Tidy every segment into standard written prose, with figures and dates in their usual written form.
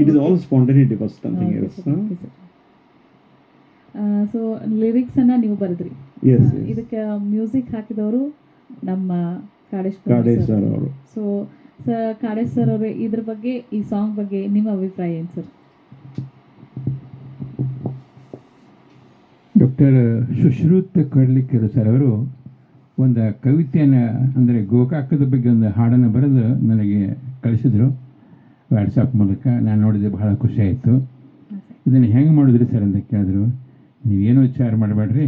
it is all spontaneity first, something else. So ಲಿರಿಕ್ಸನ್ನು ನೀವು ಬರೆದ್ರಿ. Yes. ಇದಕ್ಕೆ ಮ್ಯೂಸಿಕ್ ಹಾಕಿದವರು ನಮ್ಮ ಕಾಡೇಶ್ ಸರ್ ಅವರು. ಸೊ ಕಾಡೇಶ್ ಸರ್ ಅವರು ಇದ್ರ ಬಗ್ಗೆ, ಈ ಸಾಂಗ್ ಬಗ್ಗೆ ನಿಮ್ಮ ಅಭಿಪ್ರಾಯ ಏನು ಸರ್? ಡಾಕ್ಟರ್ ಸುಶ್ರುತ್ ಕಡ್ಲಿಕರ್ ಸರ್ ಅವರು ಒಂದು ಕವಿತೆಯನ್ನು, ಅಂದರೆ ಗೋಕಾಕದ ಬಗ್ಗೆ ಒಂದು ಹಾಡನ್ನು ಬರೆದು ನನಗೆ ಕಳಿಸಿದರು ವಾಟ್ಸಪ್ ಮೂಲಕ. ನಾನು ನೋಡಿದೆ, ಬಹಳ ಖುಷಿ ಆಯಿತು. ಇದನ್ನು ಹೆಂಗೆ ಮಾಡಿದ್ರಿ ಸರ್ ಅಂತ ಕೇಳಿದ್ರು. ನೀವೇನು ವಿಚಾರ ಮಾಡಬೇಡ್ರಿ,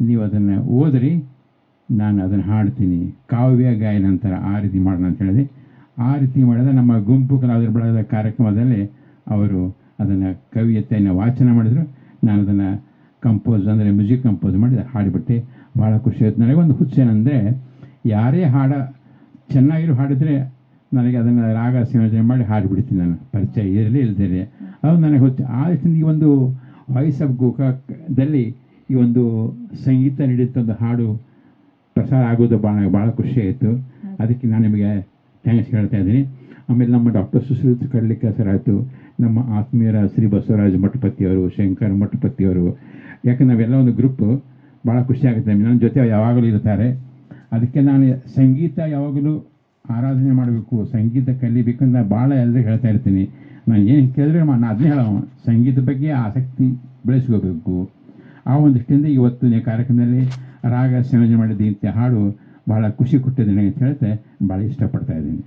ನೀವು ಅದನ್ನು ಓದ್ರಿ, ನಾನು ಅದನ್ನು ಹಾಡ್ತೀನಿ, ಕಾವ್ಯ ಗಾಯನ ಅಂತಾರೆ, ಆ ರೀತಿ ಮಾಡೋಣ ಅಂತ ಹೇಳಿದೆ. ಆ ರೀತಿ ಮಾಡಿದ ನಮ್ಮ ಗುಂಪು ಕಲಾವಿದರ ಬಳಗದ ಕಾರ್ಯಕ್ರಮದಲ್ಲಿ ಅವರು ಅದನ್ನು ಕವಿತೆಯನ್ನು ವಾಚನ ಮಾಡಿದರು. ನಾನು ಅದನ್ನು ಕಂಪೋಸ್, ಅಂದರೆ ಮ್ಯೂಸಿಕ್ ಕಂಪೋಸ್ ಮಾಡಿ ಹಾಡಿಬಿಟ್ಟೆ. ಭಾಳ ಖುಷಿ ಆಯ್ತು. ನನಗೊಂದು ಹುಚ್ಚೇನೆಂದರೆ, ಯಾರೇ ಚೆನ್ನಾಗಿರೋ ಹಾಡಿದರೆ ನನಗೆ ಅದನ್ನು ರಾಗ ಸಂಯೋಜನೆ ಮಾಡಿ ಹಾಡಿಬಿಡ್ತೀನಿ. ನಾನು ಪರಿಚಯ ಇರಲಿ ಇಲ್ದಿರಲಿ, ಅದು ನನಗೆ ಹುಚ್ಚು. ಆ ರೀತಿಯಿಂದ ಈ ಒಂದು ವಾಯ್ಸ್ ಆಫ್ ಗೋಕಾಕ್ದಲ್ಲಿ ಈ ಒಂದು ಸಂಗೀತ ನೀಡಿದಂಥ ಹಾಡು ಪ್ರಸಾರ ಆಗೋದು ಭಾಳ ಖುಷಿ ಆಯಿತು. ಅದಕ್ಕೆ ನಾನು ನಿಮಗೆ ಥ್ಯಾಂಕ್ಸ್ ಹೇಳ್ತಾ ಇದ್ದೀನಿ. ಆಮೇಲೆ ನಮ್ಮ ಡಾಕ್ಟರ್ ಸುಶ್ರುತ್ ಕಡ್ಲಿಕರ್ ಸರ್ ಆಯಿತು, ನಮ್ಮ ಆತ್ಮೀಯರ ಶ್ರೀ ಬಸವರಾಜ ಮಠಪತಿಯವರು, ಶಂಕರ್ ಮಠಪತಿಯವರು. ಯಾಕಂದ್ರೆ ನಾವೆಲ್ಲ ಒಂದು ಗ್ರೂಪು, ಭಾಳ ಖುಷಿ ಆಗುತ್ತೆ. ನನ್ನ ಜೊತೆ ಯಾವಾಗಲೂ ಇರ್ತಾರೆ. ಅದಕ್ಕೆ ನಾನು ಸಂಗೀತ ಯಾವಾಗಲೂ ಆರಾಧನೆ ಮಾಡಬೇಕು, ಸಂಗೀತ ಕಲಿಬೇಕಂತ ಭಾಳ ಎಲ್ಲರಿಗೂ ಹೇಳ್ತಾ ಇರ್ತೀನಿ. ನಾನು ಏನು ಕೇಳಿದ್ರೆ ನಾನು ಅದನ್ನೇ ಹೇಳೋ, ಸಂಗೀತ ಬಗ್ಗೆ ಆಸಕ್ತಿ ಬೆಳೆಸ್ಕೋಬೇಕು. ಆ ಒಂದು ದೃಷ್ಟಿಯಿಂದ ಇವತ್ತಿನ ಕಾರ್ಯಕ್ರಮದಲ್ಲಿ ರಾಗ ಸಂಯೋಜನೆ ಮಾಡಿದ ಇಂಥ ಹಾಡು ಭಾಳ ಖುಷಿ ಕೊಟ್ಟಿದ್ದೀನಿ ಅಂತ ಹೇಳ್ತಾ ಭಾಳ ಇಷ್ಟಪಡ್ತಾ ಇದ್ದೀನಿ.